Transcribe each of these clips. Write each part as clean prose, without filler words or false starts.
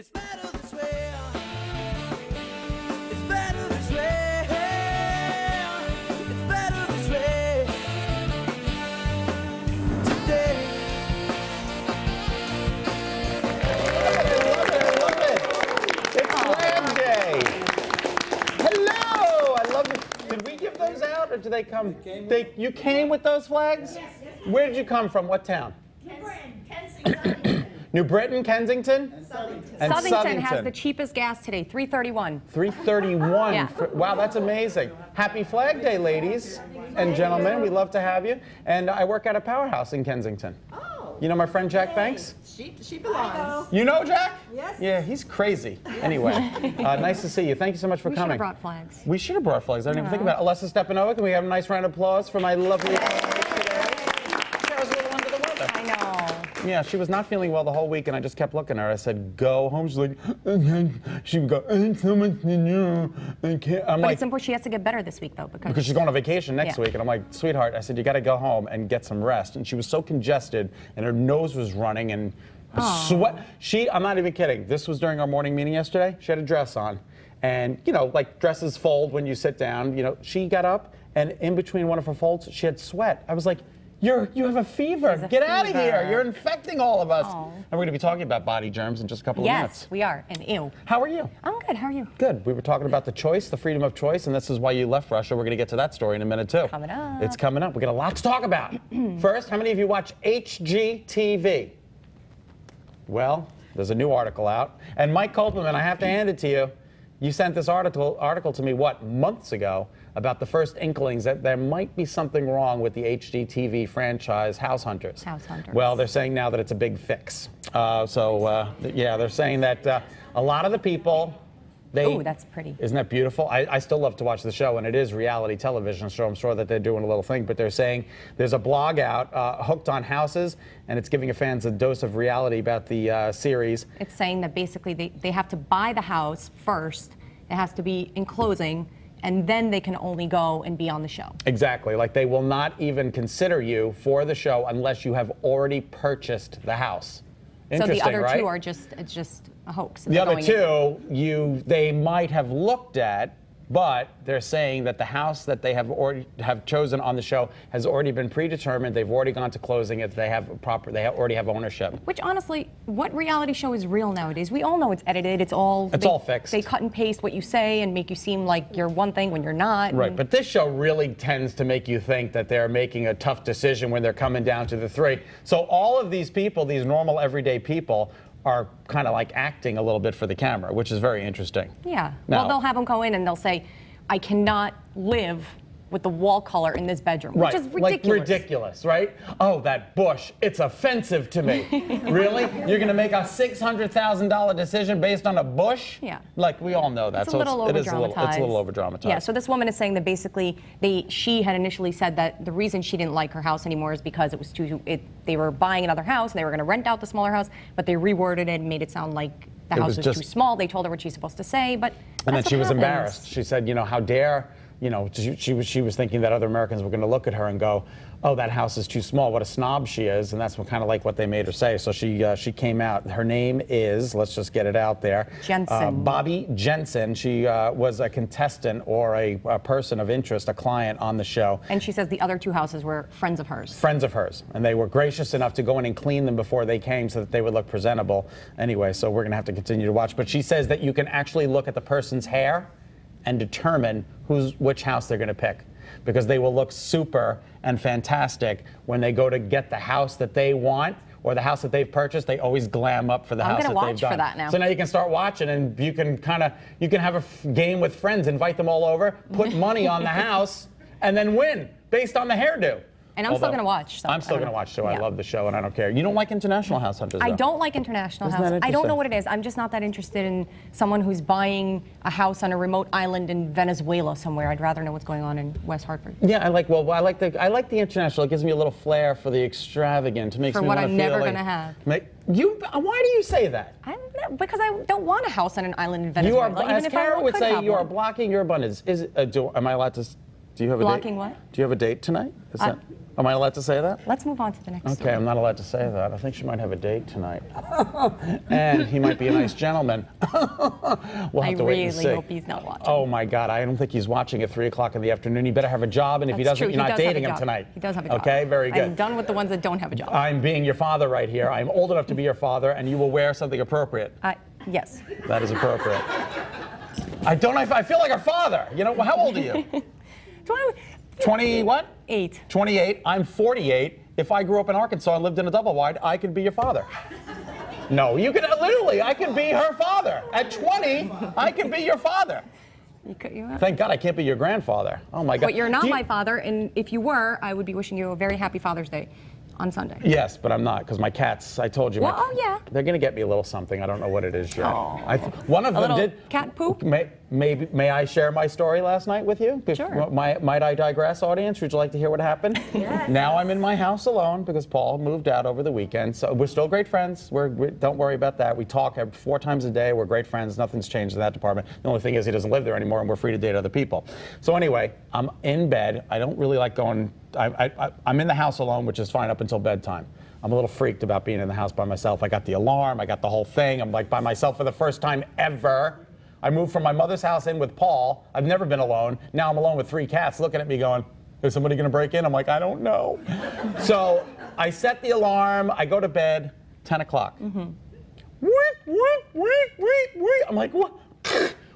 It's better this way. It's better this way. It's better this way. Today. I love it. It's Flag Day. Hello. I love it. Did we give those out or did they come? You came with those flags? Yes. Where did you come from? What town? New Britain, Kensington. New Britain, Kensington? And Southington. And Southington has the cheapest gas today, $3.31. $3.31. Yeah. Wow, that's amazing. Happy Flag Day, ladies and gentlemen. We love to have you. And I work at a powerhouse in Kensington. Oh. You know my friend Jack Banks? She belongs. You know Jack? Yes. Yeah, he's crazy. Anyway, nice to see you. Thank you so much for We should coming. have brought flags. We should have brought flags. I didn't even think about it. Olessa Stepanova, can we have a nice round of applause for my lovely today? She was a little under the weather. I know. Yeah, she was not feeling well the whole week, and I just kept looking at her. I said, go home. She's like, okay. She would go, I so much to do. I'm But like, it's important she has to get better this week, though, because she's going on vacation next Yeah. week. And I'm like, sweetheart, I said, you got to go home and get some rest. And she was so congested, and her nose was running, and sweat. I'm not even kidding. This was during our morning meeting yesterday. She had a dress on. And, you know, like dresses fold when you sit down. You know, she got up, and in between one of her folds, she had sweat. I was like, you have a fever. Get out of here. You're infecting all of us. Oh. And we're going to be talking about body germs in just a couple of minutes. Yes, we are. And ew. How are you? I'm good. How are you? Good. We were talking about the choice, the freedom of choice, and this is why you left Russia. We're going to get to that story in a minute, too. Coming up. It's coming up. We got a lot to talk about. First, how many of you watch HGTV? Well, there's a new article out. And Mike Kopelman, I have to hand it to you. You sent this article to me, what, months ago, about the first inklings that there might be something wrong with the HGTV franchise House Hunters. House Hunters. Well, they're saying now that it's a big fix. Yeah, they're saying that a lot of the people, Oh, that's pretty. Isn't that beautiful? I still love to watch the show, and it is reality television, so I'm sure that they're doing a little thing. But they're saying there's a blog out, Hooked on Houses, and it's giving fans a dose of reality about the series. It's saying that basically they have to buy the house first. It has to be in closing, and then they can only go and be on the show. Exactly. Like they will not even consider you for the show unless you have already purchased the house. So the other right? two are just a hoax. The other two, they might have looked at, but they're saying that the house that they have chosen on the show has already been predetermined. They've already gone to closing it. They already have ownership. Which honestly, what reality show is real nowadays? We all know it's edited. It's all fixed. They cut and paste what you say and make you seem like you're one thing when you're not. Right, but this show really tends to make you think that they're making a tough decision when they're coming down to the three. So all of these people, these normal everyday people, are kind of like acting a little bit for the camera, which is very interesting. Yeah. Now, well, they'll have them go in and they'll say, I cannot live with the wall color in this bedroom, which is ridiculous. Like ridiculous, right? Oh, that bush, it's offensive to me. Really? You're going to make a $600,000 decision based on a bush? Yeah. Like, we all know that. It's a little over-dramatized. It's a little over-dramatized. Yeah, so this woman is saying that basically she had initially said that the reason she didn't like her house anymore is because it was they were buying another house and they were going to rent out the smaller house, but they reworded it and made it sound like the house was too small. They told her what she's supposed to say, but and then she was happens. embarrassed. She said, you know, how dare, you know, she was thinking that other Americans were going to look at her and go, oh, that house is too small. What a snob she is. And that's kind of like what they made her say. So she came out. Her name is, let's just get it out there. Jensen. Bobby Jensen. She was a contestant or a person of interest, a client on the show. And she says the other two houses were friends of hers. Friends of hers. And they were gracious enough to go in and clean them before they came so that they would look presentable. Anyway, so we're going to have to continue to watch. But she says that you can actually look at the person's hair and determine which house they're going to pick, because they will look super and fantastic when they go to get the house that they want or the house that they've purchased. They always glam up for the house that they've done. I'm gonna watch for that now. So now you can start watching, and you can have a game with friends, invite them all over, put money on the house, and then win based on the hairdo. And I'm still going to watch. So I'm still going to watch, too. Yeah. I love the show, and I don't care. You don't like International House Hunters, though? I don't like International Isn't House. that I don't know interesting? what it is. I'm just not that interested in someone who's buying a house on a remote island in Venezuela somewhere. I'd rather know what's going on in West Hartford. Yeah, I like the International. It gives me a little flair for the extravagant. It makes For me what wanna I'm feel never like, gonna have. Why do you say that? Because I don't want a house on an island in Venezuela. You are, as Kara would say, you are blocking your abundance. Am I allowed to Do you have a Blocking date? what? Do you have a date tonight? Am I allowed to say that? Let's move on to the next Okay, story. I'm not allowed to say that. I think she might have a date tonight. And he might be a nice gentleman. We'll have to wait and see. I really hope he's not watching. Oh my God, I don't think he's watching at 3 o'clock in the afternoon. He better have a job, and if he That's doesn't, true. you're He not does have dating a him job. tonight. He does have a job. Okay, very good. I'm done with the ones that don't have a job. I'm being your father right here. I'm old enough to be your father, and you will wear something appropriate. Yes. That is appropriate. I feel like a father. You know, how old are you? 20 what? 8. 28. I'm 48. If I grew up in Arkansas and lived in a double wide, I could be your father. No, you could literally, I could be her father. At 20, I could be your father. Thank God I can't be your grandfather. Oh my God. But you're not my father, and if you were, I would be wishing you a very happy Father's Day on Sunday. Yes, but I'm not, because my cats, I told you. Well, oh yeah. They're going to get me a little something. I don't know what it is yet. One of them did. Cat poop? May I share my story last night with you? Sure. Might I digress, audience? Would you like to hear what happened? Yes. Now I'm in my house alone because Paul moved out over the weekend. So we're still great friends. Don't worry about that. We talk 4 times a day. We're great friends. Nothing's changed in that department. The only thing is he doesn't live there anymore, and we're free to date other people. So anyway, I'm in bed. I don't really like going. I'm in the house alone, which is fine up until bedtime. I'm a little freaked about being in the house by myself. I got the alarm. I got the whole thing. I'm like by myself for the first time ever. I moved from my mother's house in with Paul. I've never been alone. Now I'm alone with 3 cats looking at me going, is somebody going to break in? I'm like, I don't know. So I set the alarm. I go to bed, 10 o'clock. I'm like, what?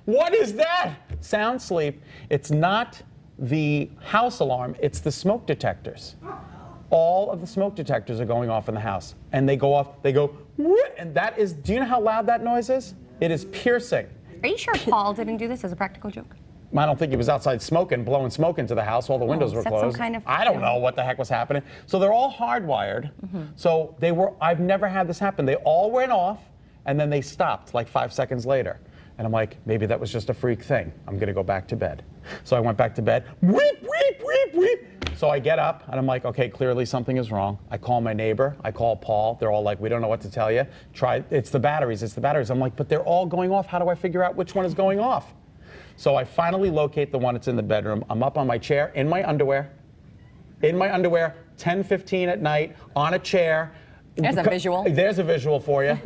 What is that? Sound sleep. It's not the house alarm. It's the smoke detectors. All of the smoke detectors are going off in the house. And they go off, they go, and that is, do you know how loud that noise is? It is piercing. Are you sure Paul didn't do this as a practical joke? I don't think he was outside smoking, blowing smoke into the house. All the windows were is that closed. some kind of I don't know what the heck was happening. So they're all hardwired. So I've never had this happen. They all went off, and then they stopped like 5 seconds later. And I'm like, maybe that was just a freak thing. I'm going to go back to bed. So I went back to bed. Weep, weep, weep, weep. So I get up, and I'm like, okay, clearly something is wrong. I call my neighbor. I call Paul. They're all like, we don't know what to tell you. It's the batteries. It's the batteries. I'm like, but they're all going off. How do I figure out which one is going off? So I finally locate the one that's in the bedroom. I'm up on my chair, in my underwear, 10:15 at night, on a chair. There's a visual. There's a visual for you.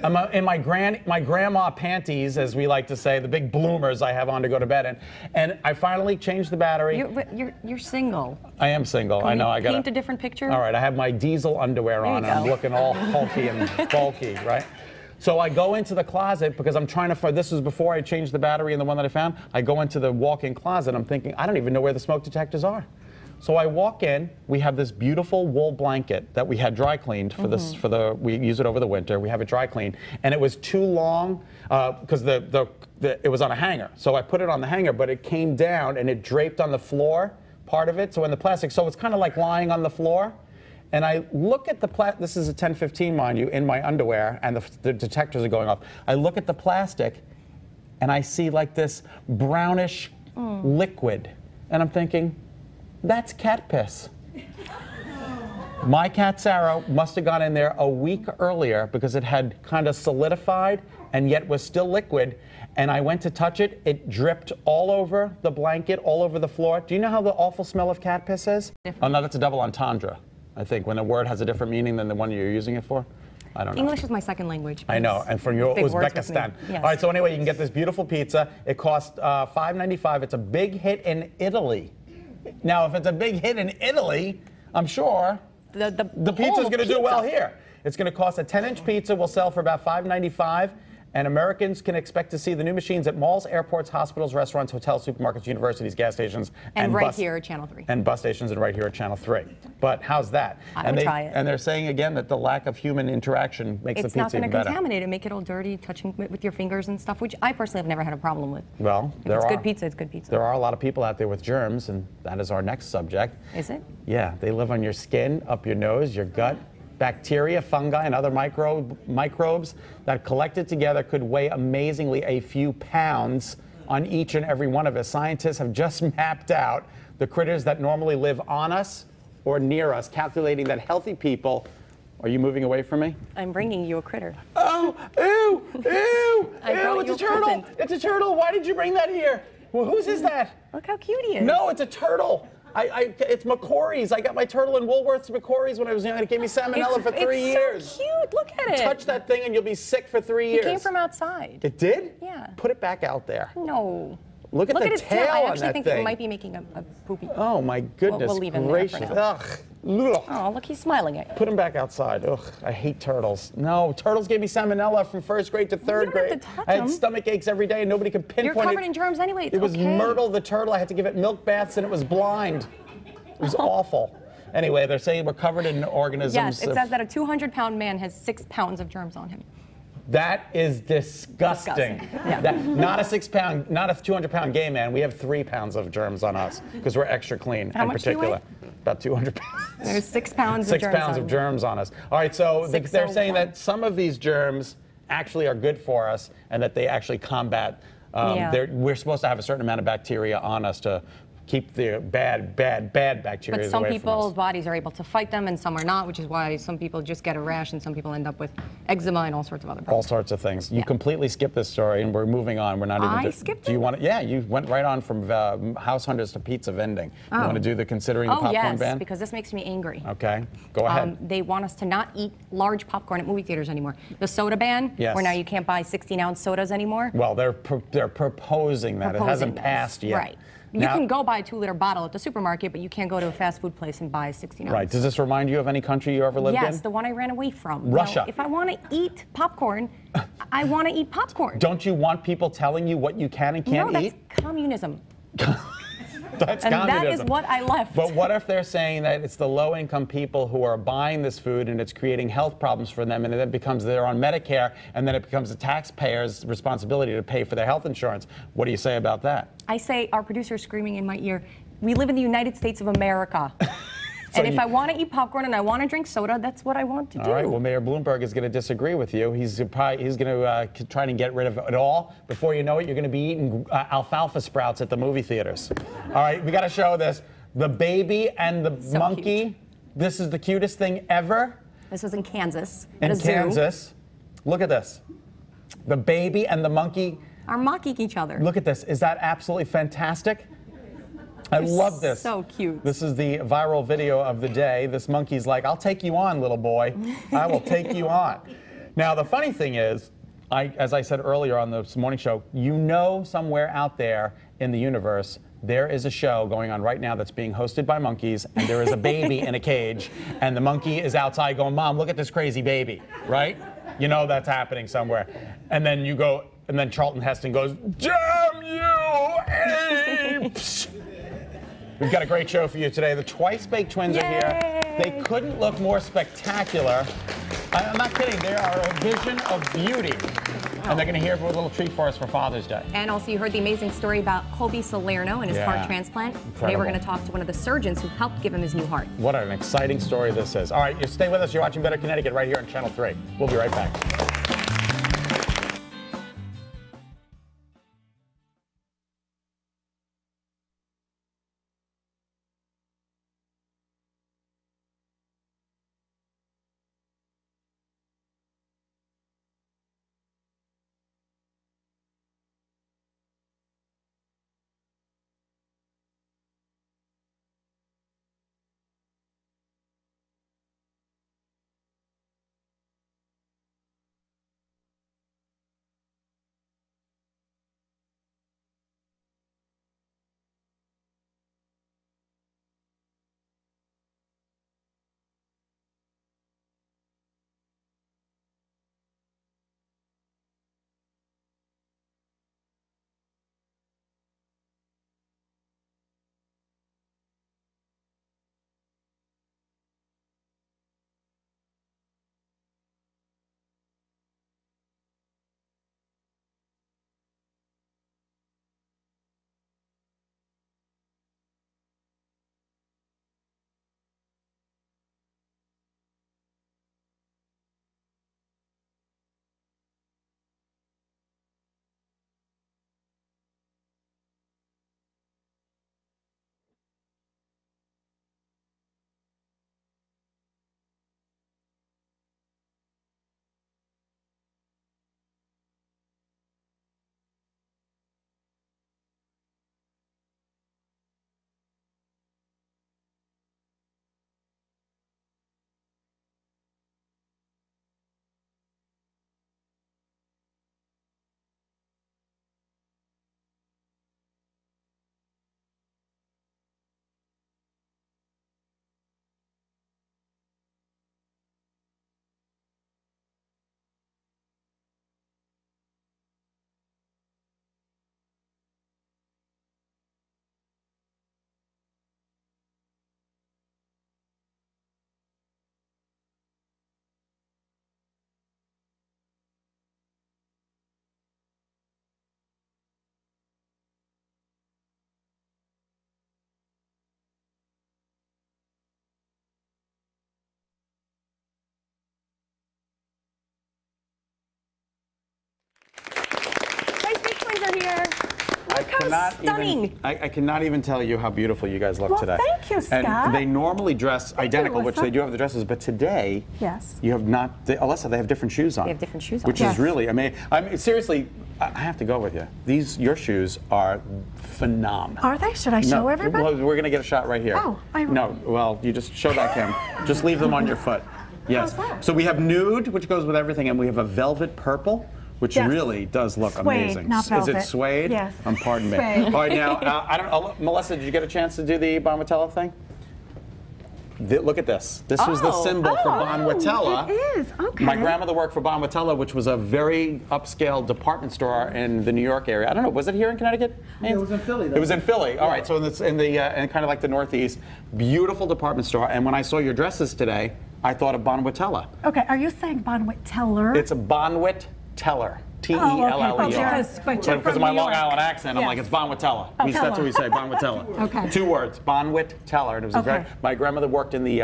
I'm in my grandma panties, as we like to say, the big bloomers I have on to go to bed in. And I finally changed the battery. You're single. I am single. Can I know. we I got paint a different picture. All right. I have my diesel underwear on. you And I'm go. looking all hulky and bulky, right? So I go into the closet because I'm trying to find. This was before I changed the battery in the one that I found. I go into the walk-in closet. I'm thinking, I don't even know where the smoke detectors are. So I walk in, we have this beautiful wool blanket that we had dry cleaned for this, we use it over the winter, we have it dry cleaned, and it was too long, because it was on a hanger. So I put it on the hanger, but it came down and it draped on the floor, part of it, so in the plastic, so it's kind of like lying on the floor. And I look at this is a 10:15, mind you, in my underwear, and the detectors are going off. I look at the plastic, and I see like this brownish liquid, and I'm thinking, that's cat piss. My cat Sarah must have gone in there a week earlier because it had kind of solidified and yet was still liquid. And I went to touch it. It dripped all over the blanket, all over the floor. Do you know how the awful smell of cat piss is? Oh, no, that's a double entendre, I think, when a word has a different meaning than the one you're using it for. I don't know. English is my second language. I know, and from your Big words with me. Uzbekistan. Yes. All right, so anyway, you can get this beautiful pizza. It costs $5.95. It's a big hit in Italy. Now, if it's a big hit in Italy, I'm sure the pizza's going to do well here. It's going to cost a 10-inch pizza. Will sell for about $5.95. And Americans can expect to see the new machines at malls, airports, hospitals, restaurants, hotels, supermarkets, universities, gas stations, and right here at Channel 3. And bus stations, and right here at Channel 3. But how's that? I would try it. And they're saying again that the lack of human interaction makes the pizza even better. It's not going to contaminate it, make it all dirty, touching it with your fingers and stuff, which I personally have never had a problem with. Well, if it's good pizza, it's good pizza. There are a lot of people out there with germs, and that is our next subject. Is it? Yeah, they live on your skin, up your nose, your gut. Bacteria, fungi, and other microbes that collected together could weigh amazingly a few pounds on each and every one of us. Scientists have just mapped out the critters that normally live on us or near us, calculating that healthy people. Are you moving away from me? I'm bringing you a critter. Oh, ew, ew, I ew, brought it's you a a turtle. present. It's a turtle. Why did you bring that here? Well, whose is that? Look how cute he is. No, it's a turtle. It's McCory's. I got my turtle in Woolworth's McCory's when I was young. It gave me salmonella for 3 years. It's so cute. Look at it. Touch that thing and you'll be sick for 3 years. It came from outside. It did? Yeah. Put it back out there. No. Look at the his tail tail. I on actually that think thing. it might be making a poopy. Oh my goodness We'll leave him there gracious. for now. Ugh. Oh, look, he's smiling at you. Put him back outside. Ugh, I hate turtles. No, turtles gave me salmonella from first grade to third You don't have grade. to touch I had them. stomach aches every day and nobody could pinpoint You're covered in germs anyway. It's It was okay. Myrtle the turtle. I had to give it milk baths and it was blind. It was awful. Anyway, they're saying we're covered in organisms. Yes, it says that a 200-pound man has 6 pounds of germs on him. That is disgusting. Yeah. Not a 200-pound gay man. We have 3 pounds of germs on us because we're extra clean. How in much do you particular. weigh? About 200 pounds. There's 6 pounds of 6 germs pounds on of you. germs on us. All right, so they're saying 601. that some of these germs actually are good for us and that they actually combat. We're supposed to have a certain amount of bacteria on us to keep the bad bacteria But some away people's from us. bodies are able to fight them and some are not, which is why some people just get a rash and some people end up with eczema and all sorts of other All problems. sorts of things. You Yeah. completely skipped this story, and we're moving on. We're not even. I skipped Do you it? want to? Yeah, you went right on from house hunters to pizza vending. You want to do the considering the Oh, popcorn yes, ban? because this makes me angry. Okay, go ahead. They want us to not eat large popcorn at movie theaters anymore. The soda ban, Yes. where now you can't buy 16-ounce sodas anymore. Well, they're proposing that. It hasn't Proposing this. passed yet. Right. You Now- can go buy a 2-liter bottle at the supermarket, but you can't go to a fast food place and buy 16-ounce. Right. Does this remind you of any country you ever lived in? Yes, the one I ran away from. Russia. Now, if I want to eat popcorn, I want to eat popcorn. Don't you want people telling you what you can and can't no, eat? that's communism. That's And communism. that is what I left. But what if they're saying that it's the low-income people who are buying this food and it's creating health problems for them, and then it becomes they're on Medicare, and then it becomes the taxpayer's responsibility to pay for their health insurance? What do you say about that? I say, our producer is screaming in my ear, we live in the United States of America. So and if you- I want to eat popcorn and I want to drink soda, that's what I want to do. All right. Well, Mayor Bloomberg is going to disagree with you. He's going to try to get rid of it all. Before you know it, you're going to be eating alfalfa sprouts at the movie theaters. All right. We got to show this. The baby and the So monkey. cute. This is the cutest thing ever. This was in Kansas. At In a zoo. Kansas. Look at this. The baby and the monkey. Are mocking each other. Look at this. Is that absolutely fantastic? I love this. So cute. This is the viral video of the day. This monkey's like, I'll take you on, little boy. I will take you on. Now, the funny thing is, as I said earlier on this morning show, you know somewhere out there in the universe, there is a show going on right now that's being hosted by monkeys, and there is a baby in a cage, and the monkey is outside going, Mom, look at this crazy baby, right? You know that's happening somewhere. And then you go, and then Charlton Heston goes, damn you, apes! We've got a great show for you today. The Twice-Baked Twins are here. They couldn't look more spectacular. I'm not kidding. They are a vision of beauty. And they're going to hear a little treat for us for Father's Day. And also, you heard the amazing story about Colby Salerno and his Yeah. heart transplant. Today, Incredible. we're going to talk to one of the surgeons who helped give him his new heart. What an exciting story this is. All right, you stay with us. You're watching Better Connecticut right here on Channel 3. We'll be right back. stunning. I cannot even tell you how beautiful you guys look today. Thank you, Scott. And they normally dress identical, which they do have the dresses, but today, you have not. Olessa, they have different shoes on. They have different shoes on. Which is really amazing. I mean, seriously, I have to go with you. Your shoes are phenomenal. Are they? Should I show everybody? Well, we're gonna get a shot right here. Oh, no. Well, you just show that Kim. Just leave them on your foot. Yes. How's that? So we have nude, which goes with everything, and we have a velvet purple, which really does look amazing. Not velvet. Is it suede? Yes. Pardon me. Suede. All right, now I don't. Melissa, did you get a chance to do the Bonwitella thing? Look at this. This was the symbol for Bonwitella. It is. Okay. My grandmother worked for Bonwitella, which was a very upscale department store in the New York area. I don't know. Was it here in Connecticut? It was in Philly. Though. It was in Philly. All right. So in kind of like the Northeast, beautiful department store. And when I saw your dresses today, I thought of Bonwitella. Okay. Are you saying Bonwitteller? It's a Bonwitteller. T-E-L-L-E-R. Because of my Long Island accent, I'm like, it's Bonwitella. That's what we say, Bonwitella. Okay. 2 words, Bonwitteller. And it was my grandmother worked in the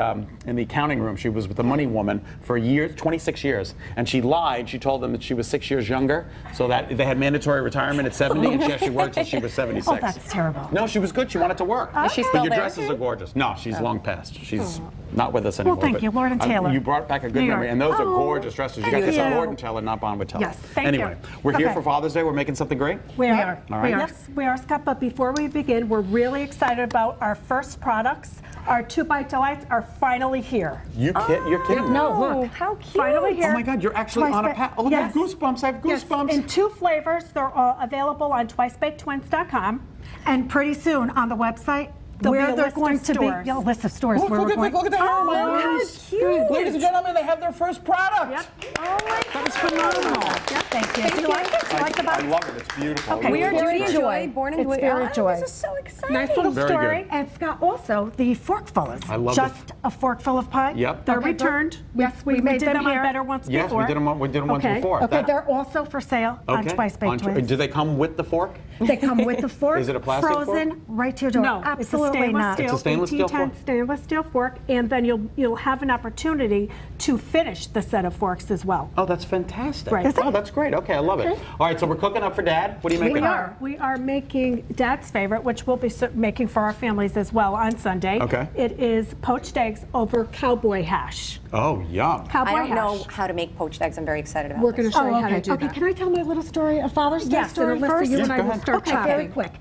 accounting room. She was with the money woman for years, 26 years. And she lied. She told them that she was 6 years younger, so that they had mandatory retirement at 70, and she actually worked until she was 76. Oh, that's terrible. No, she was good. She wanted to work. Is she But still your there? dresses are gorgeous. No, she's long past. She's not with us anymore. Well, thank you, Lord and Taylor. You brought back a good New memory, York. and those are gorgeous dresses. You got Thank this at you. Lord and Taylor, not Bonwitella. Yes, thank you. Anyway, we're here Okay. for Father's Day. We're making something great. We are. All right. Yes, we are, Scott. But before we begin, we're really excited about our first products. Our 2-Bite Delights are finally here. You're kidding me. No, look. How cute. Finally here. Oh my God, you're actually on a pack. Oh, look, I have goosebumps. I have goosebumps. Yes, in 2 flavors. They're all available on twicebakedtwins.com. And pretty soon on the website, where they're going to be a list of stores. Look, look at the hair, look how cute. Ladies and gentlemen, they have their first product. Yep. Oh my That is phenomenal. Yep, thank you. Do you like it? Do you like the box? I love it. It's beautiful. Okay, It We are really doing is. Joy, Born in It's Joy. very joy. This is so exciting. Nice little Very story. good. And Scott, also the forkfullers. I love Just a forkful of pie. Yep. They're Okay, returned. Yes, we made did them here. on Better once Yes, before. we did them once before. Okay, That- they're also for sale on Twice Baked Twins. Do they come with the fork? They come with the fork. Is it a plastic fork? Frozen right to your door. No, Absolutely not. It's a stainless steel fork? 1810 stainless steel fork, and then you'll have an opportunity to finish the set of forks as well. Oh, that's fantastic. Right. Oh, that's great. Okay, I love it. All right, so we're cooking up for Dad. What are you making? We are making Dad's favorite, which we'll be making for our families as well on Sunday. Okay. It is poached eggs over cowboy hash. Oh, yum. Cowboy I don't hash. know how to make poached eggs. I'm very excited about We're going this. to show you how to do Okay, that. can I tell my little story, a Father's Day Yes, story and Alyssa, first? you and Yeah, I go will ahead. start Okay, chopping. very quick.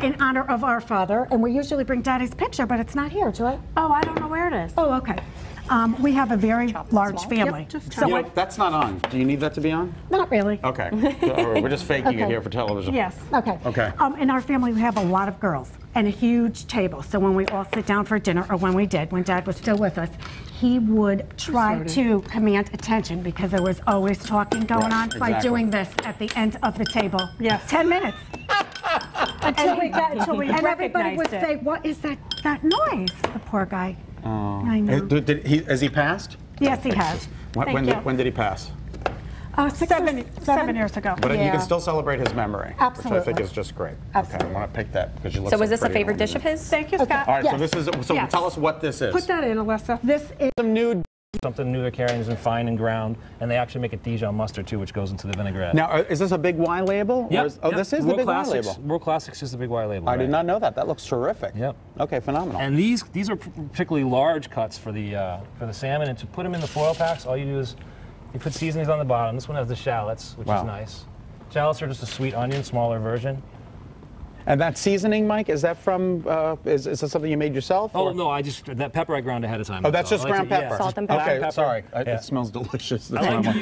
In honor of our father, and we usually bring Daddy's picture, but it's not here, Joy. Oh, I don't know where it is. Oh, okay. We have a very large small? family. Yep, just so You know, that's not on. Do you need that to be on? not really. Okay. So we're just faking it Okay. here for television. Yes. Okay. Okay. In our family, we have a lot of girls and a huge table. So when we all sit down for dinner, or when Dad was still with us, he would try to command attention because there was always talking going Right, on by exactly. doing this at the end of the table. Yes. 10 minutes. until we and everybody would recognized it. say, "What is that noise?" The poor guy. I know. Has he passed? Yes, he has. When did he pass? 7 years ago. But you can still celebrate his memory, which I think Absolutely. is just great. Absolutely. Okay, I want to pick that because you look So so was this a pretty favorite holding dish of it. his? Thank you, Scott. All right, Yes. so Yes. tell us what this is. Put that in, Alyssa. This is Some nude. Something new they're carrying is fine and ground, and they actually make a Dijon mustard too, which goes into the vinaigrette. Now, is this a big Y label? Yep, Or yep. this is the World big Classics, Y label. World Classics is the big Y label. I right. did not know that. That looks terrific. Yep. Okay, phenomenal. And these are particularly large cuts for the salmon, and to put them in the foil packs, all you do is you put seasonings on the bottom. This one has the shallots, which Wow. is nice. Shallots are just a sweet onion, smaller version. And that seasoning, Mike, is that from? Is that something you made yourself? Oh or- no, that pepper I ground ahead of time. Oh, that's just ground pepper. Salt and pepper. Okay, Pepper. sorry. Yeah. It smells delicious. I That's like what to I'm-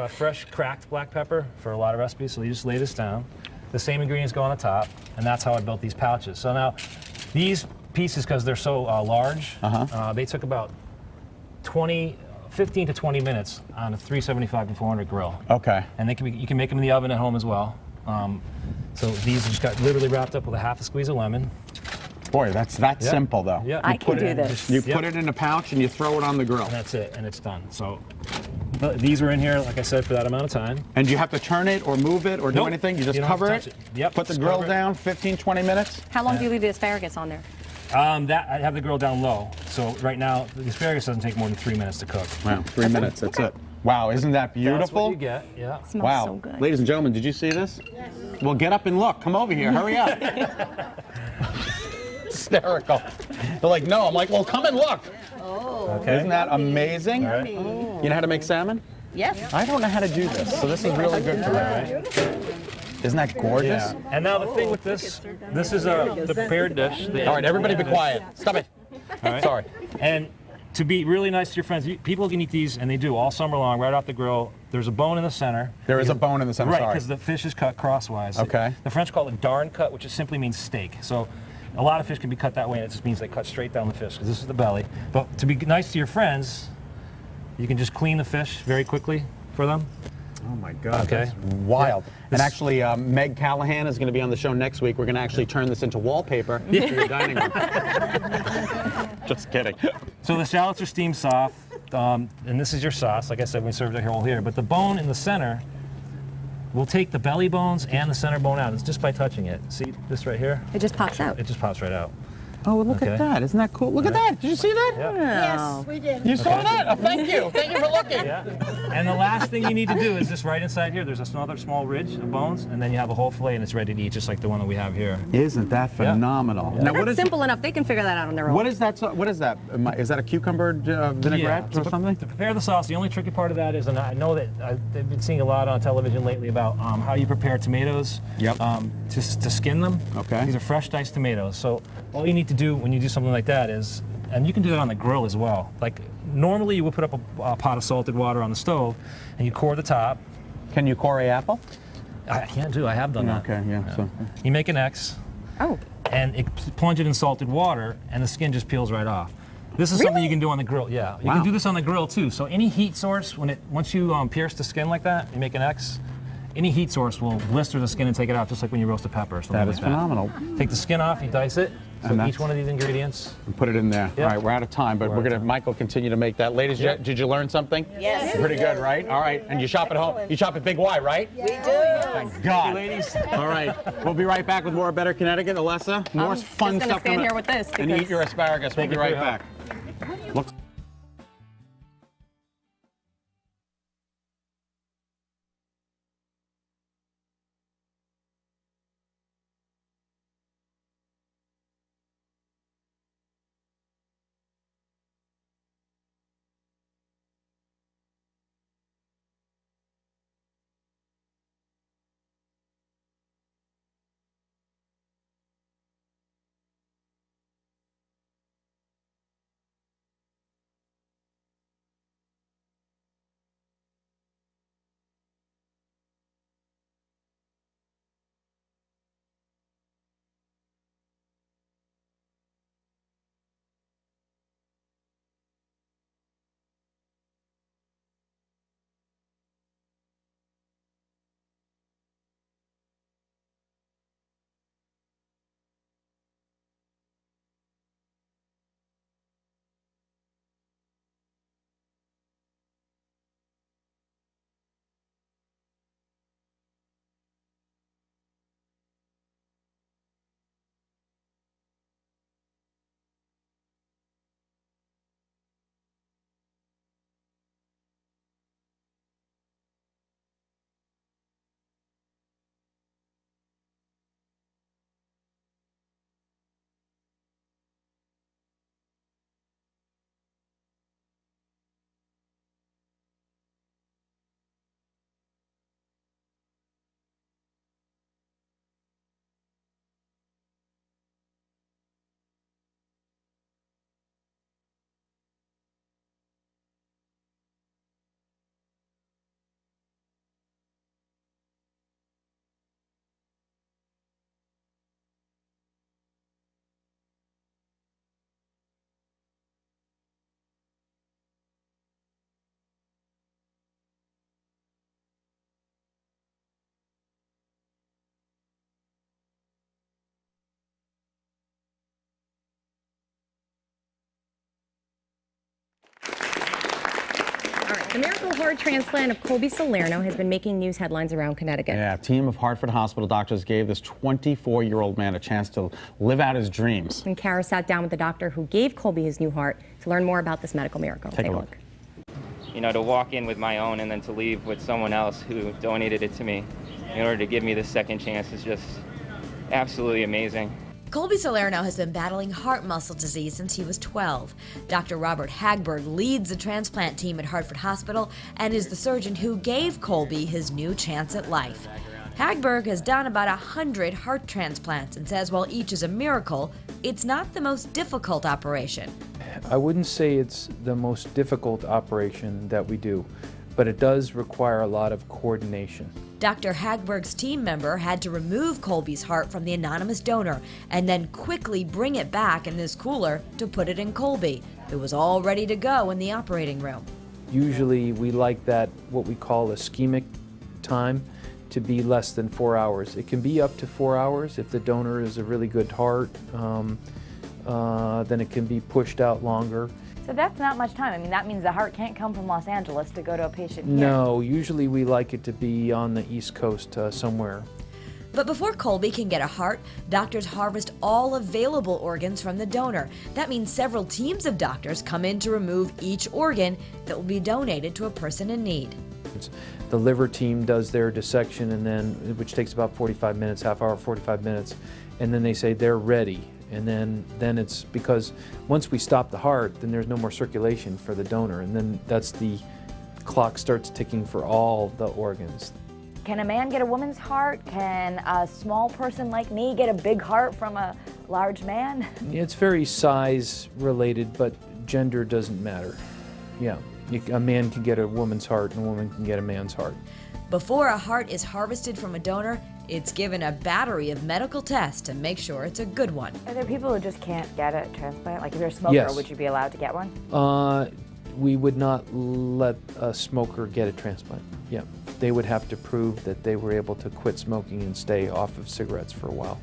use fresh cracked black pepper for a lot of recipes, so you just lay this down. The same ingredients go on the top, and that's how I built these pouches. So now, these pieces, because they're so large, they took about 15 to 20 minutes on a 375 to 400 grill. Okay. And you can make them in the oven at home as well. So these just got literally wrapped up with a half a squeeze of lemon. Boy, that's that Yeah. simple though. Yeah. I can do this. You Yep. put it in a pouch and you throw it on the grill. And that's it, and it's done. So these are in here, like I said, for that amount of time. And do you have to turn it or move it or do Nope. anything? You just You don't have to cover touch it? it. Yep, Put the just grill cover it. down, 15, 20 minutes? How long do you leave the asparagus on there? That I have the grill down low. So right now, the asparagus doesn't take more than 3 minutes to cook. Wow, 3 minutes, that's it. Wow, isn't that beautiful? That's what you get, yeah. Smells Wow. so good. Ladies and gentlemen, did you see this? Well, get up and look. Come over here. Hurry up. Hysterical. They're like, no. I'm like, well, come and look. Okay. Isn't that amazing? All right. You know how to make salmon? Yes. I don't know how to do this, so this is really good for me. Isn't that gorgeous? Yeah. And now the thing with this is the prepared dish. All right, everybody be quiet. Stop it. All right. Sorry. And to be really nice to your friends, people can eat these, and they do all summer long, right off the grill. There's a bone in the center. There is a bone in the center, Right, sorry. because the fish is cut crosswise. Okay. The French call it darn cut, which just simply means steak. So a lot of fish can be cut that way, and it just means they cut straight down the fish, because this is the belly. But to be nice to your friends, you can just clean the fish very quickly for them. Oh my God, Okay. that's wild. And actually, Meg Callahan is going to be on the show next week. We're going to actually turn this into wallpaper for your dining room. Just kidding. So the shallots are steamed soft, and this is your sauce. Like I said, we served it whole here. But the bone in the center, we'll take the belly bones and the center bone out. It's just by touching it. See this right here? It just pops out. It just pops right out. Oh, look Okay. at that. Isn't that cool? Look at that. Did you see that? Yeah. Yes, we did. You saw that? Oh, thank you. Thank you for looking. Yeah. And the last thing you need to do is just right inside here, there's another small ridge of bones, and then you have a whole fillet and it's ready to eat, just like the one that we have here. Isn't that phenomenal? Yeah. Now, That's simple enough. They can figure that out on their own. what is that? What is that? Is that a cucumber vinaigrette or something? To prepare the sauce, the only tricky part of that is, and I know that I've been seeing a lot on television lately about how you prepare tomatoes. Yep. To skin them. Okay. These are fresh diced tomatoes. So all you need to do when you do something like that is, and you can do that on the grill as well. Like normally you would put up a pot of salted water on the stove, and you core the top. Can you core a apple? I can't do. I have done that. Okay, yeah. So. You make an X. Oh. And plunge it in salted water, and the skin just peels right off. This is something you can do on the grill. Yeah, you Wow. can do this on the grill too. So any heat source, once you pierce the skin like that, you make an X. Any heat source will blister the skin and take it out, just like when you roast a pepper. Or something That like is phenomenal. Take the skin off, you dice it. So And each one of these ingredients. And put it in there. Yeah. All right, we're out of time, but we're going to, Michael, continue to make that. Ladies, Yeah. did you learn something? Yes. Pretty good, right? All right, and you shop at home. You shop at Big Y, right? We do. Thank God. ladies. All right, we'll be right back with more Better Connecticut. Alessa, more I'm fun just gonna stuff. stand coming here up. with this And eat because- your asparagus. We'll Thank be you for right your back. help. Looks The miracle heart transplant of Colby Salerno has been making news headlines around Connecticut. Yeah, a team of Hartford Hospital doctors gave this 24-year-old man a chance to live out his dreams. And Kara sat down with the doctor who gave Colby his new heart to learn more about this medical miracle. Take a look. you know, to walk in with my own and then to leave with someone else who donated it to me in order to give me this second chance is just absolutely amazing. Colby Salerno has been battling heart muscle disease since he was 12. Dr. Robert Hagberg leads the transplant team at Hartford Hospital and is the surgeon who gave Colby his new chance at life. Hagberg has done about 100 heart transplants and says while each is a miracle, it's not the most difficult operation. I wouldn't say it's the most difficult operation that we do, but it does require a lot of coordination. Dr. Hagberg's team member had to remove Colby's heart from the anonymous donor and then quickly bring it back in this cooler to put it in Colby, who was all ready to go in the operating room. Usually we like that, what we call ischemic time, to be less than 4 hours. It can be up to 4 hours if the donor is a really good heart, then it can be pushed out longer. So that's not much time. I mean, that means the heart can't come from Los Angeles to go to a patient here. No, usually we like it to be on the East Coast somewhere. But before Colby can get a heart, doctors harvest all available organs from the donor. That means several teams of doctors come in to remove each organ that will be donated to a person in need. The liver team does their dissection, and then, which takes about 45 minutes, half hour, 45 minutes, and then they say they're ready. And then it's because once we stop the heart, then there's no more circulation for the donor, and then that's the clock starts ticking for all the organs. Can a man get a woman's heart? Can a small person like me get a big heart from a large man? It's very size related, but gender doesn't matter. Yeah, a man can get a woman's heart and a woman can get a man's heart. Before a heart is harvested from a donor, it's given a battery of medical tests to make sure it's a good one. Are there people who just can't get a transplant? Like if you're a smoker, Yes. would you be allowed to get one? We would not let a smoker get a transplant. Yeah, they would have to prove that they were able to quit smoking and stay off of cigarettes for a while.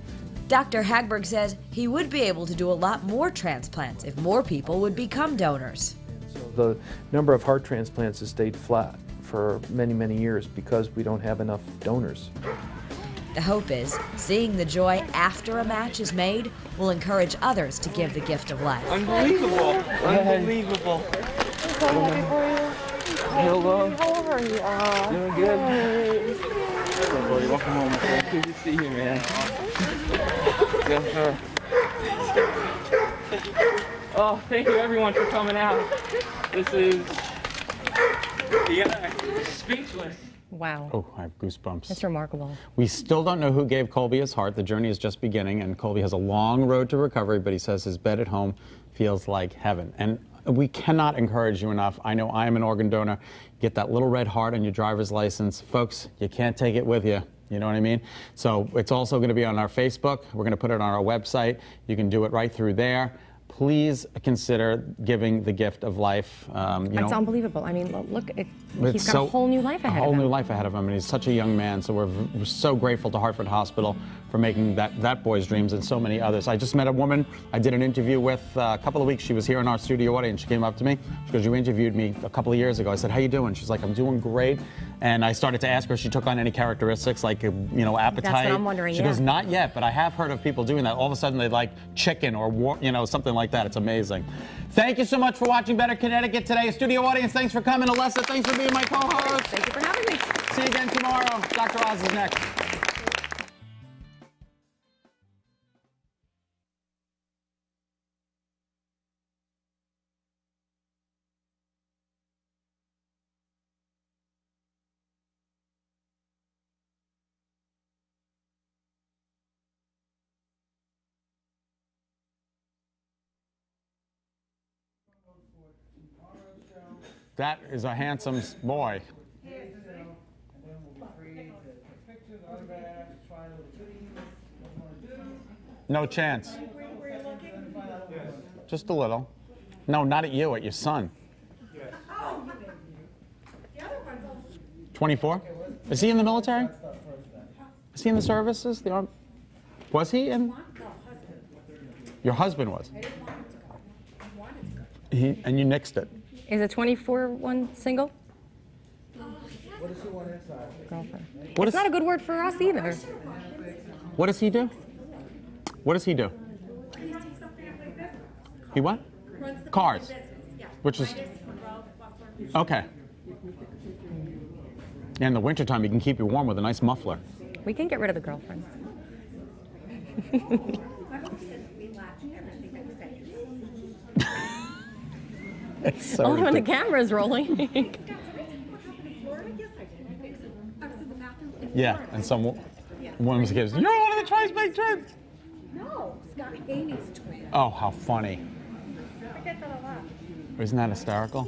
Dr. Hagberg says he would be able to do a lot more transplants if more people would become donors. So the number of heart transplants has stayed flat for many, many years because we don't have enough donors. The hope is seeing the joy after a match is made will encourage others to give the gift of life. Unbelievable. Unbelievable. I'm so happy for you. Hello. How are you? Doing good. Hey, buddy, welcome home, my friend. Good to see you, man. Yes, sir. Oh, thank you everyone for coming out. This is speechless. Wow. Oh, I have goosebumps. It's remarkable. We still don't know who gave Colby his heart. The journey is just beginning, and Colby has a long road to recovery, but he says his bed at home feels like heaven. And we cannot encourage you enough. I know I am an organ donor. Get that little red heart on your driver's license. Folks, you can't take it with you. You know what I mean? So it's also going to be on our Facebook. We're going to put it on our website. You can do it right through there. Please consider giving the gift of life. It's unbelievable. I mean, look, he's got so, a whole new life ahead of him. A whole new life ahead of him, and he's such a young man. So we're so grateful to Hartford Hospital for making that boy's dreams and so many others. I just met a woman I did an interview with a couple of weeks. She was here in our studio audience. She came up to me. She goes, "You interviewed me a couple of years ago." I said, "How you doing?" She's like, "I'm doing great." And I started to ask her if she took on any characteristics, like, appetite. That's what I'm wondering, She goes, "Not yet, but I have heard of people doing that. All of a sudden they like chicken or, something like that. It's amazing." Thank you so much for watching Better Connecticut today. Studio audience, thanks for coming. Olessa, thanks for being my co-host. Thank you for having me. See you again tomorrow. Dr. Oz is next. That is a handsome boy. No chance. Just a little. No, not at you, at your son. 24? Is he in the military? Is he in the services? Was he in? Your husband was. And you nixed it. Is a 24 one single? What does he want inside? Girlfriend. It's not a good word for us either. What does he do? What does he do? He what? Cars. Which is, okay. And in the wintertime, you can keep you warm with a nice muffler. We can get rid of the girlfriend. It's so Only when the ridiculous. camera's rolling. Yeah, and one of the kids, you're one of the Tri-Spike twins. No, Scott Haney's twin. Oh, how funny. I get that a lot. Isn't that hysterical?